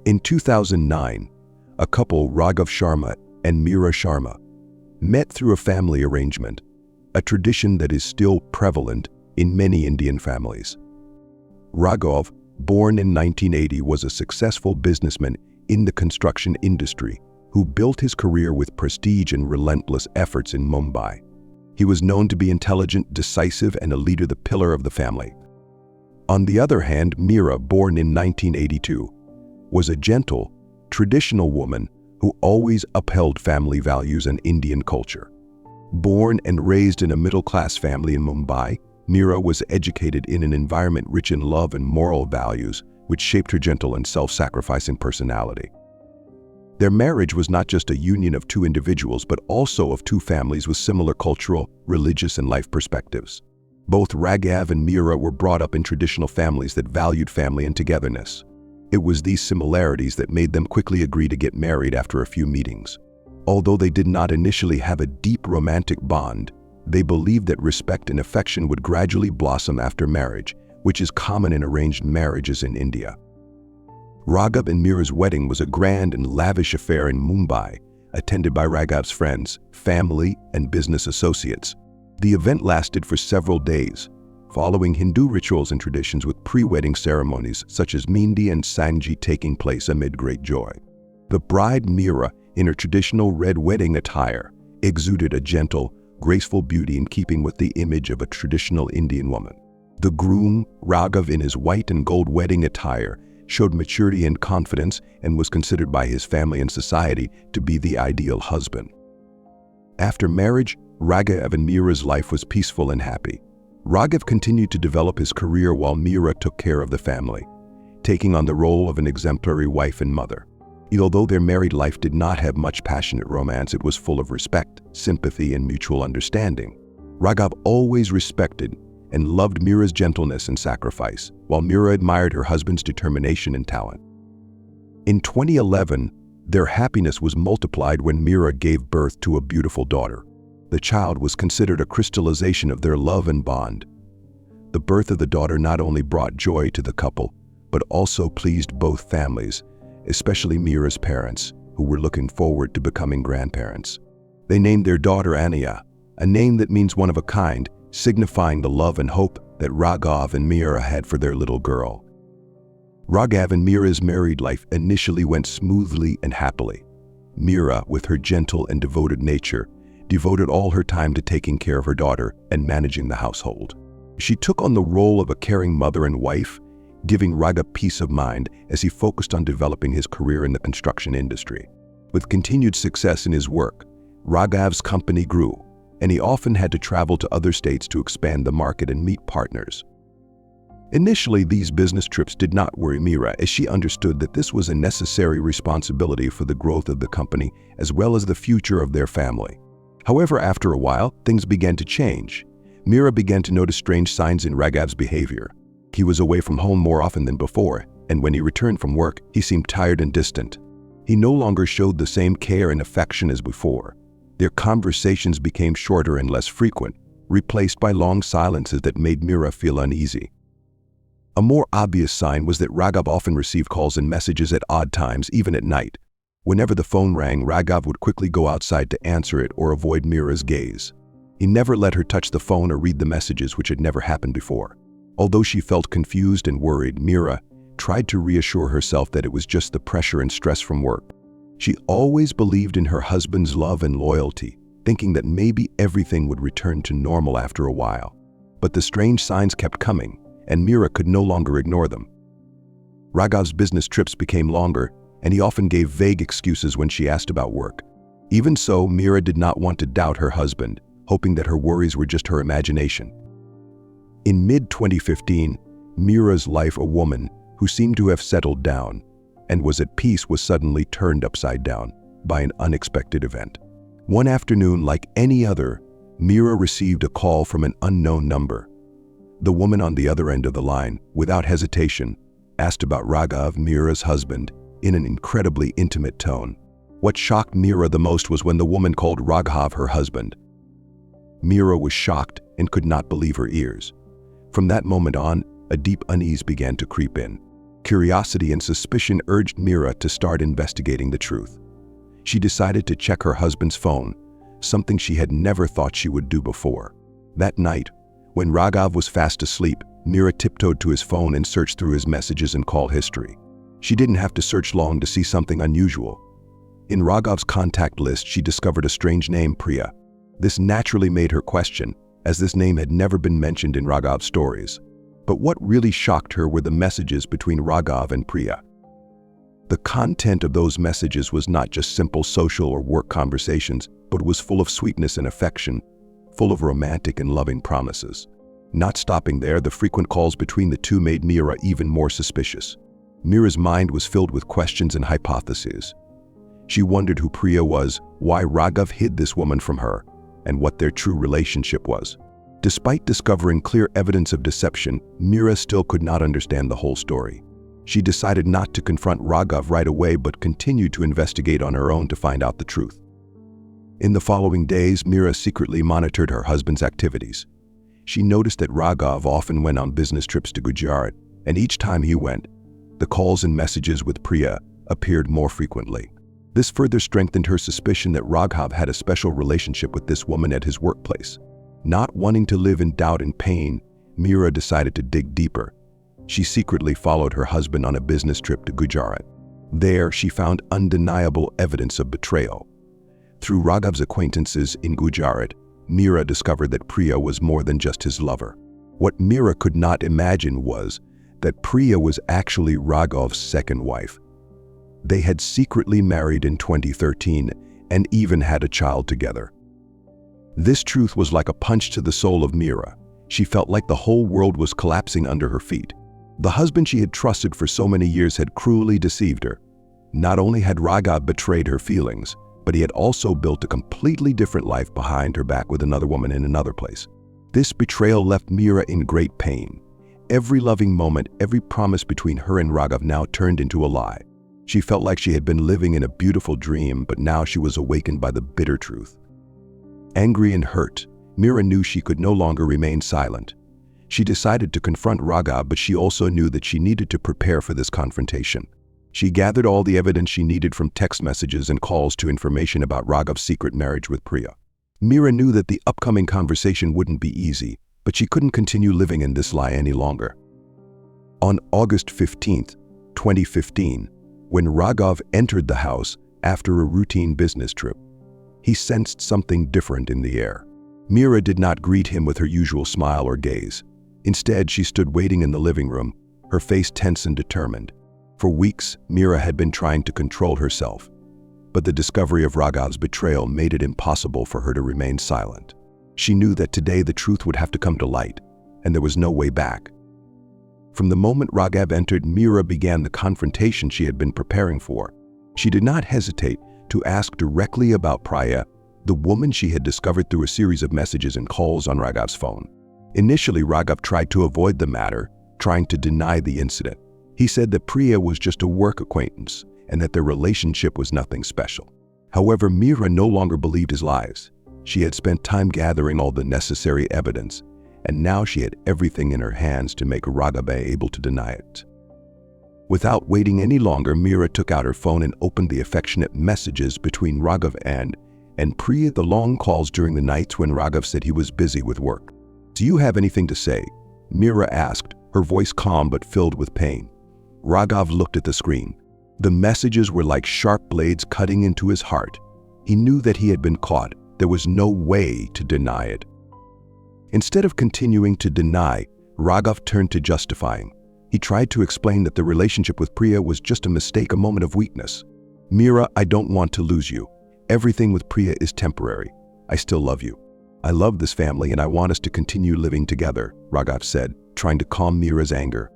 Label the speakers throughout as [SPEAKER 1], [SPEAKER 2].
[SPEAKER 1] In 2009, a couple, Raghav Sharma and Meera Sharma, met through a family arrangement, a tradition that is still prevalent in many Indian families. Raghav, born in 1980, was a successful businessman in the construction industry who built his career with prestige and relentless efforts in Mumbai. He was known to be intelligent, decisive, and a leader, the pillar of the family. On the other hand, Meera, born in 1982, was a gentle, traditional woman who always upheld family values and Indian culture. Born and raised in a middle-class family in Mumbai, Meera was educated in an environment rich in love and moral values, which shaped her gentle and self-sacrificing personality. Their marriage was not just a union of two individuals, but also of two families with similar cultural, religious, and life perspectives. Both Raghav and Meera were brought up in traditional families that valued family and togetherness. It was these similarities that made them quickly agree to get married after a few meetings. Although they did not initially have a deep romantic bond, they believed that respect and affection would gradually blossom after marriage, which is common in arranged marriages in India. Raghav and Meera's wedding was a grand and lavish affair in Mumbai, attended by Raghav's friends, family, and business associates. The event lasted for several days, following Hindu rituals and traditions, with pre-wedding ceremonies such as Mehndi and Sangeet taking place amid great joy. The bride, Meera, in her traditional red wedding attire, exuded a gentle, graceful beauty in keeping with the image of a traditional Indian woman. The groom, Raghav, in his white and gold wedding attire, showed maturity and confidence and was considered by his family and society to be the ideal husband. After marriage, Raghav and Meera's life was peaceful and happy. Raghav continued to develop his career while Meera took care of the family, taking on the role of an exemplary wife and mother. Although their married life did not have much passionate romance, it was full of respect, sympathy, and mutual understanding. Raghav always respected and loved Meera's gentleness and sacrifice, while Meera admired her husband's determination and talent. In 2011, their happiness was multiplied when Meera gave birth to a beautiful daughter. The child was considered a crystallization of their love and bond. The birth of the daughter not only brought joy to the couple, but also pleased both families, especially Meera's parents, who were looking forward to becoming grandparents. They named their daughter Ania, a name that means one of a kind, signifying the love and hope that Raghav and Meera had for their little girl. Raghav and Meera's married life initially went smoothly and happily. Meera, with her gentle and devoted nature, devoted all her time to taking care of her daughter and managing the household. She took on the role of a caring mother and wife, giving Raghav peace of mind as he focused on developing his career in the construction industry. With continued success in his work, Raghav's company grew, and he often had to travel to other states to expand the market and meet partners. Initially, these business trips did not worry Meera, as she understood that this was a necessary responsibility for the growth of the company as well as the future of their family. However, after a while, things began to change. Meera began to notice strange signs in Raghav's behavior. He was away from home more often than before, and when he returned from work, he seemed tired and distant. He no longer showed the same care and affection as before. Their conversations became shorter and less frequent, replaced by long silences that made Meera feel uneasy. A more obvious sign was that Raghav often received calls and messages at odd times, even at night. Whenever the phone rang, Raghav would quickly go outside to answer it or avoid Meera's gaze. He never let her touch the phone or read the messages, which had never happened before. Although she felt confused and worried, Meera tried to reassure herself that it was just the pressure and stress from work. She always believed in her husband's love and loyalty, thinking that maybe everything would return to normal after a while. But the strange signs kept coming, and Meera could no longer ignore them. Raghav's business trips became longer, and he often gave vague excuses when she asked about work. Even so, Meera did not want to doubt her husband, hoping that her worries were just her imagination. In mid-2015, Meera's life, a woman who seemed to have settled down and was at peace, was suddenly turned upside down by an unexpected event. One afternoon, like any other, Meera received a call from an unknown number. The woman on the other end of the line, without hesitation, asked about Raghav, Meera's husband, in an incredibly intimate tone. What shocked Meera the most was when the woman called Raghav her husband. Meera was shocked and could not believe her ears. From that moment on, a deep unease began to creep in. Curiosity and suspicion urged Meera to start investigating the truth. She decided to check her husband's phone, something she had never thought she would do before. That night, when Raghav was fast asleep, Meera tiptoed to his phone and searched through his messages and call history. She didn't have to search long to see something unusual. In Raghav's contact list, she discovered a strange name, Priya. This naturally made her question, as this name had never been mentioned in Raghav's stories. But what really shocked her were the messages between Raghav and Priya. The content of those messages was not just simple social or work conversations, but was full of sweetness and affection, full of romantic and loving promises. Not stopping there, the frequent calls between the two made Meera even more suspicious. Meera's mind was filled with questions and hypotheses. She wondered who Priya was, why Raghav hid this woman from her, and what their true relationship was. Despite discovering clear evidence of deception, Meera still could not understand the whole story. She decided not to confront Raghav right away but continued to investigate on her own to find out the truth. In the following days, Meera secretly monitored her husband's activities. She noticed that Raghav often went on business trips to Gujarat, and each time he went, the calls and messages with Priya appeared more frequently. This further strengthened her suspicion that Raghav had a special relationship with this woman at his workplace. Not wanting to live in doubt and pain, Meera decided to dig deeper. She secretly followed her husband on a business trip to Gujarat. There, she found undeniable evidence of betrayal. Through Raghav's acquaintances in Gujarat, Meera discovered that Priya was more than just his lover. What Meera could not imagine was that Priya was actually Raghav's second wife. They had secretly married in 2013 and even had a child together. This truth was like a punch to the soul of Meera. She felt like the whole world was collapsing under her feet. The husband she had trusted for so many years had cruelly deceived her. Not only had Raghav betrayed her feelings, but he had also built a completely different life behind her back with another woman in another place. This betrayal left Meera in great pain. Every loving moment, every promise between her and Raghav now turned into a lie. She felt like she had been living in a beautiful dream, but now she was awakened by the bitter truth. Angry and hurt, Meera knew she could no longer remain silent. She decided to confront Raghav, but she also knew that she needed to prepare for this confrontation. She gathered all the evidence she needed, from text messages and calls to information about Raghav's secret marriage with Priya. Meera knew that the upcoming conversation wouldn't be easy, but she couldn't continue living in this lie any longer. On August 15, 2015, when Raghav entered the house after a routine business trip, he sensed something different in the air. Meera did not greet him with her usual smile or gaze. Instead, she stood waiting in the living room, her face tense and determined. For weeks, Meera had been trying to control herself, but the discovery of Raghav's betrayal made it impossible for her to remain silent. She knew that today the truth would have to come to light, and there was no way back. From the moment Raghav entered, Meera began the confrontation she had been preparing for. She did not hesitate to ask directly about Priya, the woman she had discovered through a series of messages and calls on Raghav's phone. Initially, Raghav tried to avoid the matter, trying to deny the incident. He said that Priya was just a work acquaintance and that their relationship was nothing special. However, Meera no longer believed his lies. She had spent time gathering all the necessary evidence, and now she had everything in her hands to make Raghav able to deny it. Without waiting any longer, Meera took out her phone and opened the affectionate messages between Raghav and Priya, the long calls during the nights when Raghav said he was busy with work. "Do you have anything to say?" Meera asked, her voice calm but filled with pain. Raghav looked at the screen. The messages were like sharp blades cutting into his heart. He knew that he had been caught. There was no way to deny it. Instead of continuing to deny, Raghav turned to justifying. He tried to explain that the relationship with Priya was just a mistake, a moment of weakness. "Meera, I don't want to lose you. Everything with Priya is temporary. I still love you. I love this family and I want us to continue living together," Raghav said, trying to calm Meera's anger.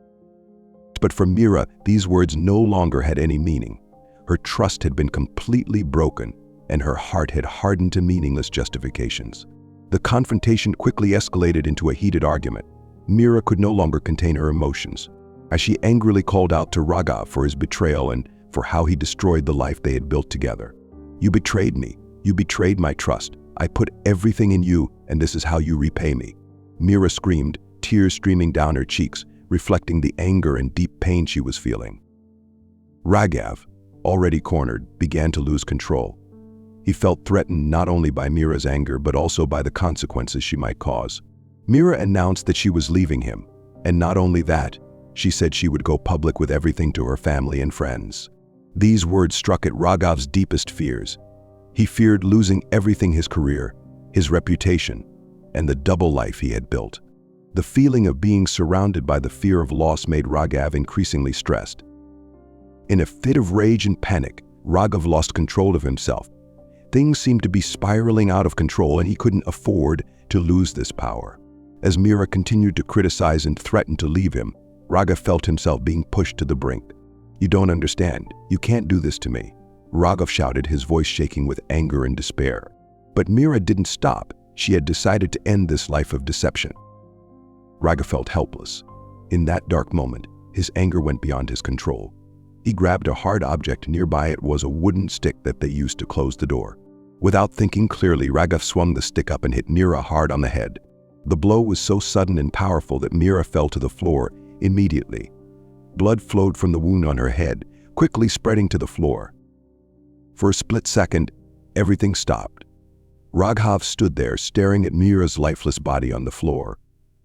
[SPEAKER 1] But for Meera, these words no longer had any meaning. Her trust had been completely broken, and her heart had hardened to meaningless justifications. The confrontation quickly escalated into a heated argument. Meera could no longer contain her emotions, as she angrily called out to Raghav for his betrayal and for how he destroyed the life they had built together. "You betrayed me. You betrayed my trust. I put everything in you, and this is how you repay me." Meera screamed, tears streaming down her cheeks. reflecting the anger and deep pain she was feeling. Raghav, already cornered, began to lose control. He felt threatened not only by Meera's anger but also by the consequences she might cause. Meera announced that she was leaving him, and not only that, she said she would go public with everything to her family and friends. These words struck at Raghav's deepest fears. He feared losing everything: his career, his reputation, and the double life he had built. The feeling of being surrounded by the fear of loss made Raghav increasingly stressed. In a fit of rage and panic, Raghav lost control of himself. Things seemed to be spiraling out of control, and he couldn't afford to lose this power. As Meera continued to criticize and threaten to leave him, Raghav felt himself being pushed to the brink. "You don't understand. You can't do this to me," Raghav shouted, his voice shaking with anger and despair. But Meera didn't stop. She had decided to end this life of deception. Raghav felt helpless. In that dark moment, his anger went beyond his control. He grabbed a hard object nearby. It was a wooden stick that they used to close the door. Without thinking clearly, Raghav swung the stick up and hit Meera hard on the head. The blow was so sudden and powerful that Meera fell to the floor immediately. Blood flowed from the wound on her head, quickly spreading to the floor. For a split second, everything stopped. Raghav stood there, staring at Meera's lifeless body on the floor,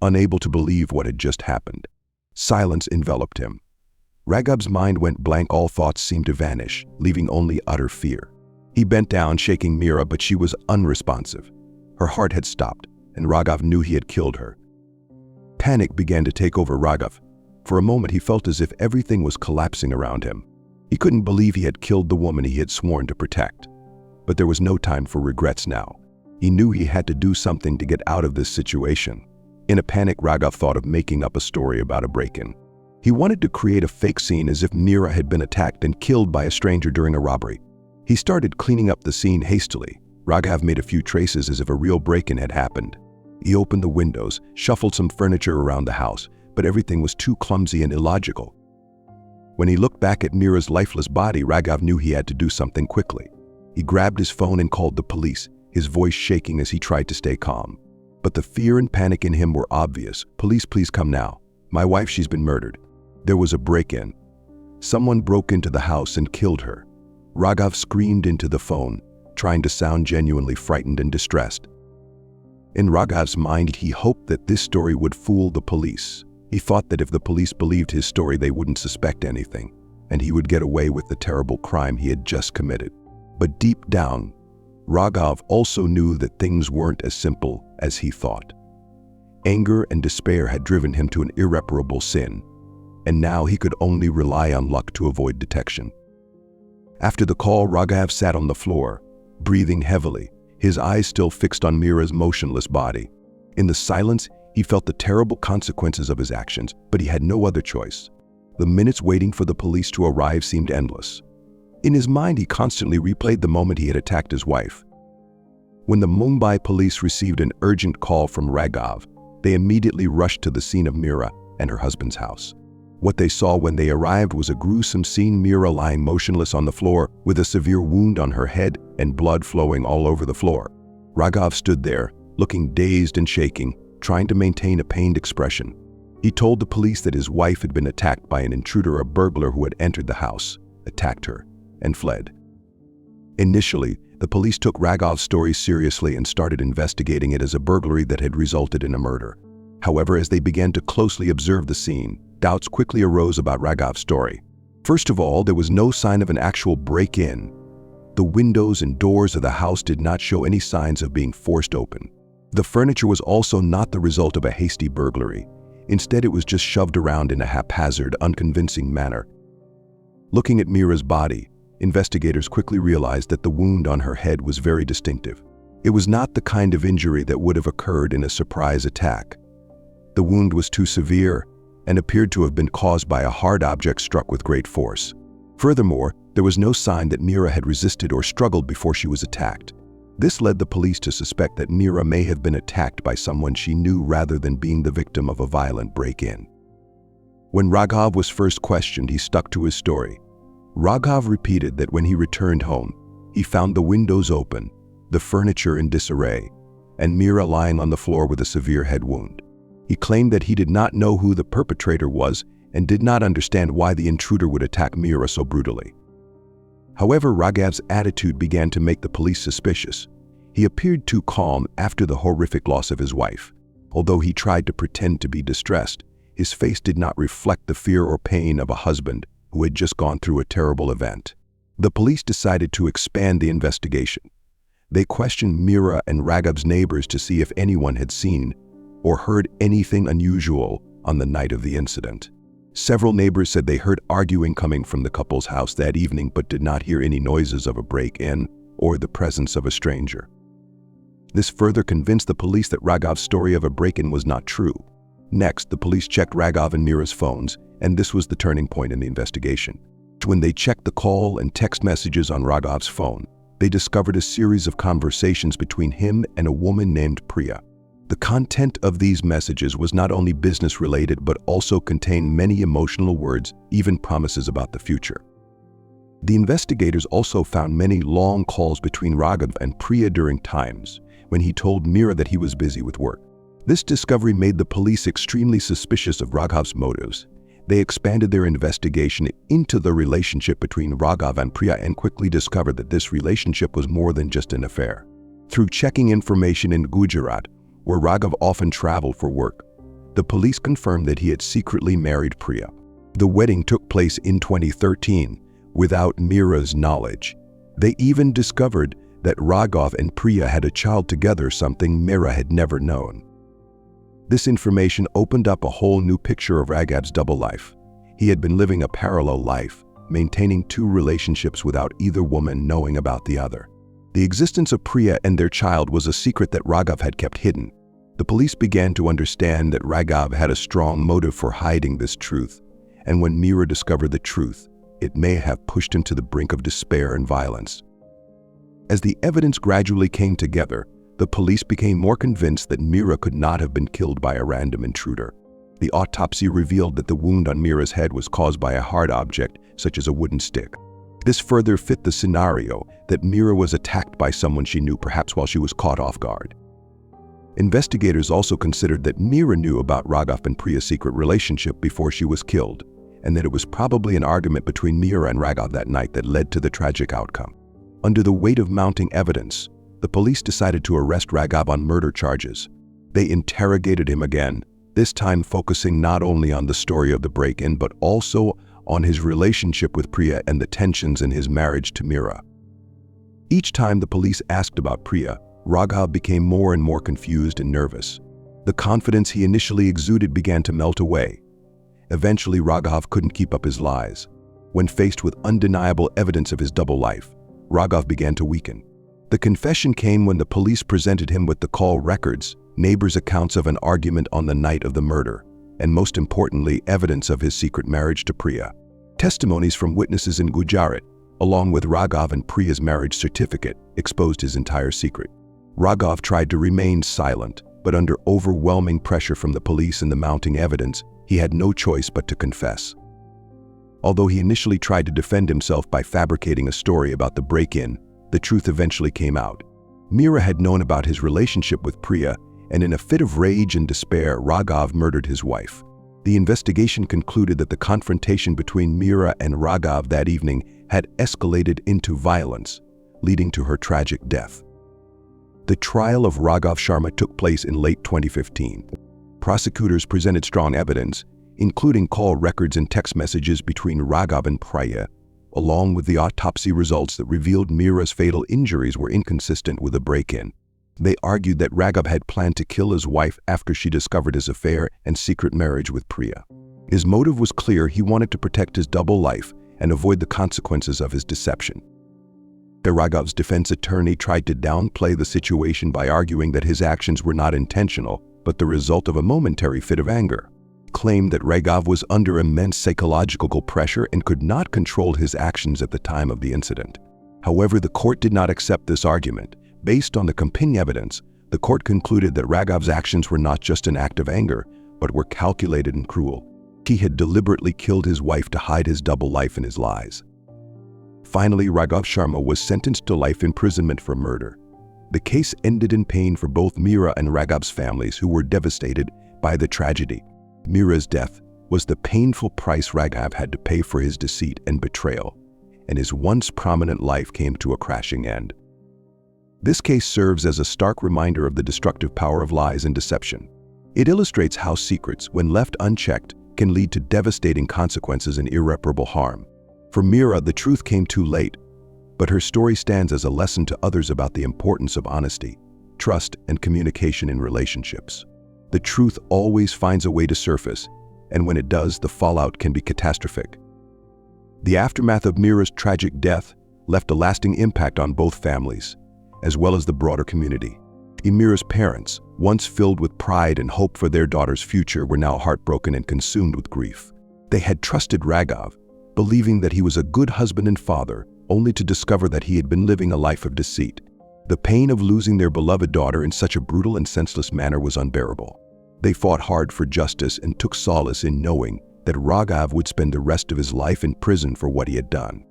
[SPEAKER 1] unable to believe what had just happened. Silence enveloped him. Raghav's mind went blank. All thoughts seemed to vanish, leaving only utter fear. He bent down, shaking Meera, but she was unresponsive. Her heart had stopped, and Raghav knew he had killed her. Panic began to take over Raghav. For a moment, he felt as if everything was collapsing around him. He couldn't believe he had killed the woman he had sworn to protect. But there was no time for regrets now. He knew he had to do something to get out of this situation. In a panic, Raghav thought of making up a story about a break-in. He wanted to create a fake scene as if Meera had been attacked and killed by a stranger during a robbery. He started cleaning up the scene hastily. Raghav made a few traces as if a real break-in had happened. He opened the windows, shuffled some furniture around the house, but everything was too clumsy and illogical. When he looked back at Meera's lifeless body, Raghav knew he had to do something quickly. He grabbed his phone and called the police, his voice shaking as he tried to stay calm. But the fear and panic in him were obvious. "Police, please come now. My wife, she's been murdered." There was a break-in. Someone broke into the house and killed her. Raghav screamed into the phone, trying to sound genuinely frightened and distressed. In Raghav's mind, he hoped that this story would fool the police. He thought that if the police believed his story, they wouldn't suspect anything, and he would get away with the terrible crime he had just committed. But deep down, Raghav also knew that things weren't as simple as he thought. Anger and despair had driven him to an irreparable sin, and now he could only rely on luck to avoid detection. After the call, Raghav sat on the floor, breathing heavily, his eyes still fixed on Meera's motionless body. In the silence, he felt the terrible consequences of his actions, but he had no other choice. The minutes waiting for the police to arrive seemed endless. In his mind, he constantly replayed the moment he had attacked his wife. When the Mumbai police received an urgent call from Raghav, they immediately rushed to the scene of Meera and her husband's house. What they saw when they arrived was a gruesome scene: Meera lying motionless on the floor with a severe wound on her head and blood flowing all over the floor. Raghav stood there, looking dazed and shaking, trying to maintain a pained expression. He told the police that his wife had been attacked by an intruder, a burglar who had entered the house, attacked her, and fled. Initially, the police took Raghav's story seriously and started investigating it as a burglary that had resulted in a murder. However, as they began to closely observe the scene, doubts quickly arose about Raghav's story. First of all, there was no sign of an actual break-in. The windows and doors of the house did not show any signs of being forced open. The furniture was also not the result of a hasty burglary. Instead, it was just shoved around in a haphazard, unconvincing manner. Looking at Meera's body, investigators quickly realized that the wound on her head was very distinctive. It was not the kind of injury that would have occurred in a surprise attack. The wound was too severe and appeared to have been caused by a hard object struck with great force. Furthermore, there was no sign that Meera had resisted or struggled before she was attacked. This led the police to suspect that Meera may have been attacked by someone she knew rather than being the victim of a violent break-in. When Raghav was first questioned, he stuck to his story. Raghav repeated that when he returned home, he found the windows open, the furniture in disarray, and Meera lying on the floor with a severe head wound. He claimed that he did not know who the perpetrator was and did not understand why the intruder would attack Meera so brutally. However, Raghav's attitude began to make the police suspicious. He appeared too calm after the horrific loss of his wife. Although he tried to pretend to be distressed, his face did not reflect the fear or pain of a husband who had just gone through a terrible event. The police decided to expand the investigation. They questioned Meera and Raghav's neighbors to see if anyone had seen or heard anything unusual on the night of the incident. Several neighbors said they heard arguing coming from the couple's house that evening but did not hear any noises of a break-in or the presence of a stranger. This further convinced the police that Raghav's story of a break-in was not true. Next, the police checked Raghav and Meera's phones, and this was the turning point in the investigation. When they checked the call and text messages on Raghav's phone, they discovered a series of conversations between him and a woman named Priya. The content of these messages was not only business-related but also contained many emotional words, even promises about the future. The investigators also found many long calls between Raghav and Priya during times when he told Meera that he was busy with work. This discovery made the police extremely suspicious of Raghav's motives. They expanded their investigation into the relationship between Raghav and Priya and quickly discovered that this relationship was more than just an affair. Through checking information in Gujarat, where Raghav often traveled for work, the police confirmed that he had secretly married Priya. The wedding took place in 2013 without Meera's knowledge. They even discovered that Raghav and Priya had a child together, something Meera had never known. This information opened up a whole new picture of Raghav's double life. He had been living a parallel life, maintaining two relationships without either woman knowing about the other. The existence of Priya and their child was a secret that Raghav had kept hidden. The police began to understand that Raghav had a strong motive for hiding this truth, and when Meera discovered the truth, it may have pushed him to the brink of despair and violence. As the evidence gradually came together, the police became more convinced that Meera could not have been killed by a random intruder. The autopsy revealed that the wound on Meera's head was caused by a hard object, such as a wooden stick. This further fit the scenario that Meera was attacked by someone she knew, perhaps while she was caught off guard. Investigators also considered that Meera knew about Raghav and Priya's secret relationship before she was killed, and that it was probably an argument between Meera and Raghav that night that led to the tragic outcome. Under the weight of mounting evidence, the police decided to arrest Raghav on murder charges. They interrogated him again, this time focusing not only on the story of the break-in but also on his relationship with Priya and the tensions in his marriage to Meera. Each time the police asked about Priya, Raghav became more and more confused and nervous. The confidence he initially exuded began to melt away. Eventually, Raghav couldn't keep up his lies. When faced with undeniable evidence of his double life, Raghav began to weaken. The confession came when the police presented him with the call records, neighbors' accounts of an argument on the night of the murder, and most importantly, evidence of his secret marriage to Priya. Testimonies from witnesses in Gujarat, along with Raghav and Priya's marriage certificate, exposed his entire secret. Raghav tried to remain silent, but under overwhelming pressure from the police and the mounting evidence, he had no choice but to confess. Although he initially tried to defend himself by fabricating a story about the break-in, the truth eventually came out. Meera had known about his relationship with Priya, and in a fit of rage and despair, Raghav murdered his wife. The investigation concluded that the confrontation between Meera and Raghav that evening had escalated into violence, leading to her tragic death. The trial of Raghav Sharma took place in late 2015. Prosecutors presented strong evidence, including call records and text messages between Raghav and Priya, along with the autopsy results that revealed Meera's fatal injuries were inconsistent with a break-in. They argued that Raghav had planned to kill his wife after she discovered his affair and secret marriage with Priya. His motive was clear: he wanted to protect his double life and avoid the consequences of his deception. Raghav's defense attorney tried to downplay the situation by arguing that his actions were not intentional, but the result of a momentary fit of anger. Claimed that Raghav was under immense psychological pressure and could not control his actions at the time of the incident. However, the court did not accept this argument. Based on the compelling evidence, the court concluded that Raghav's actions were not just an act of anger, but were calculated and cruel. He had deliberately killed his wife to hide his double life and his lies. Finally, Raghav Sharma was sentenced to life imprisonment for murder. The case ended in pain for both Meera and Raghav's families, who were devastated by the tragedy. Meera's death was the painful price Raghav had to pay for his deceit and betrayal, and his once prominent life came to a crashing end. This case serves as a stark reminder of the destructive power of lies and deception. It illustrates how secrets, when left unchecked, can lead to devastating consequences and irreparable harm. For Meera, the truth came too late, but her story stands as a lesson to others about the importance of honesty, trust, and communication in relationships. The truth always finds a way to surface, and when it does, the fallout can be catastrophic. The aftermath of Meera's tragic death left a lasting impact on both families, as well as the broader community. Meera's parents, once filled with pride and hope for their daughter's future, were now heartbroken and consumed with grief. They had trusted Raghav, believing that he was a good husband and father, only to discover that he had been living a life of deceit. The pain of losing their beloved daughter in such a brutal and senseless manner was unbearable. They fought hard for justice and took solace in knowing that Raghav would spend the rest of his life in prison for what he had done.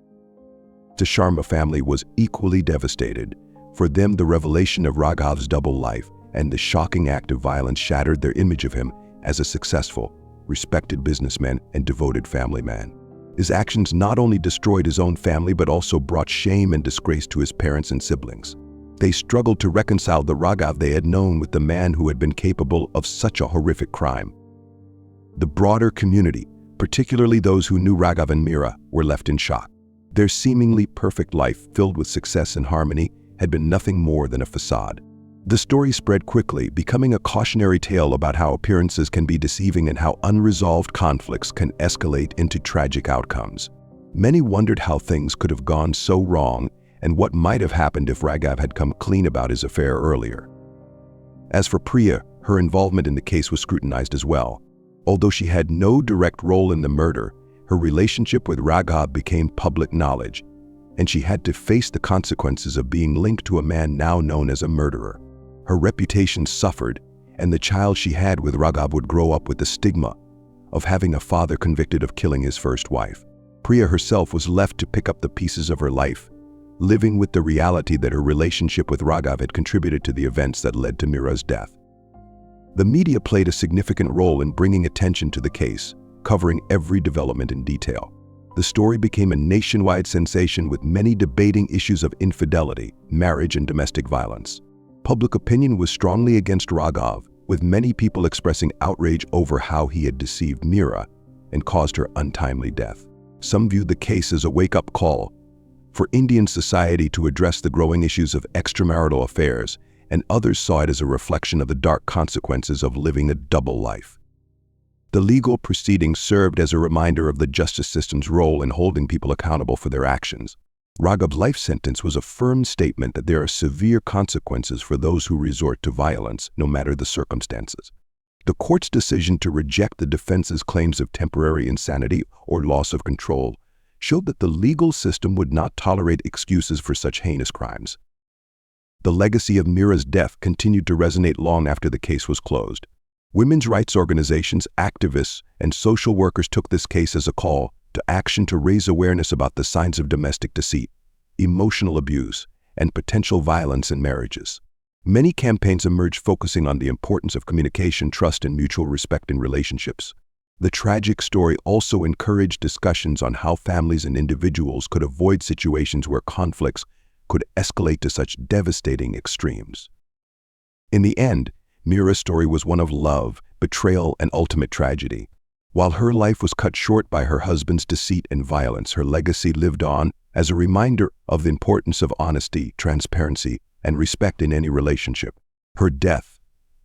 [SPEAKER 1] The Sharma family was equally devastated. For them, the revelation of Raghav's double life and the shocking act of violence shattered their image of him as a successful, respected businessman and devoted family man. His actions not only destroyed his own family but also brought shame and disgrace to his parents and siblings. They struggled to reconcile the Raghav they had known with the man who had been capable of such a horrific crime. The broader community, particularly those who knew Raghav and Meera, were left in shock. Their seemingly perfect life, filled with success and harmony, had been nothing more than a facade. The story spread quickly, becoming a cautionary tale about how appearances can be deceiving and how unresolved conflicts can escalate into tragic outcomes. Many wondered how things could have gone so wrong and what might have happened if Raghav had come clean about his affair earlier. As for Priya, her involvement in the case was scrutinized as well. Although she had no direct role in the murder, her relationship with Raghav became public knowledge, and she had to face the consequences of being linked to a man now known as a murderer. Her reputation suffered, and the child she had with Raghav would grow up with the stigma of having a father convicted of killing his first wife. Priya herself was left to pick up the pieces of her life, living with the reality that her relationship with Raghav had contributed to the events that led to Meera's death. The media played a significant role in bringing attention to the case, covering every development in detail. The story became a nationwide sensation, with many debating issues of infidelity, marriage, and domestic violence. Public opinion was strongly against Raghav, with many people expressing outrage over how he had deceived Meera and caused her untimely death. Some viewed the case as a wake-up call for Indian society to address the growing issues of extramarital affairs, and others saw it as a reflection of the dark consequences of living a double life. The legal proceedings served as a reminder of the justice system's role in holding people accountable for their actions. Raghav's life sentence was a firm statement that there are severe consequences for those who resort to violence, no matter the circumstances. The court's decision to reject the defense's claims of temporary insanity or loss of control showed that the legal system would not tolerate excuses for such heinous crimes. The legacy of Meera's death continued to resonate long after the case was closed. Women's rights organizations, activists, and social workers took this case as a call to action to raise awareness about the signs of domestic deceit, emotional abuse, and potential violence in marriages. Many campaigns emerged focusing on the importance of communication, trust, and mutual respect in relationships. The tragic story also encouraged discussions on how families and individuals could avoid situations where conflicts could escalate to such devastating extremes. In the end, Meera's story was one of love, betrayal, and ultimate tragedy. While her life was cut short by her husband's deceit and violence, her legacy lived on as a reminder of the importance of honesty, transparency, and respect in any relationship. Her death,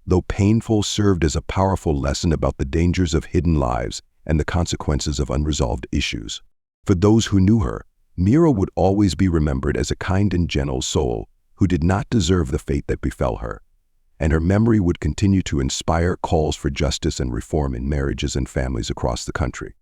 [SPEAKER 1] though painful, served as a powerful lesson about the dangers of hidden lives and the consequences of unresolved issues. For those who knew her, Meera would always be remembered as a kind and gentle soul who did not deserve the fate that befell her, and her memory would continue to inspire calls for justice and reform in marriages and families across the country.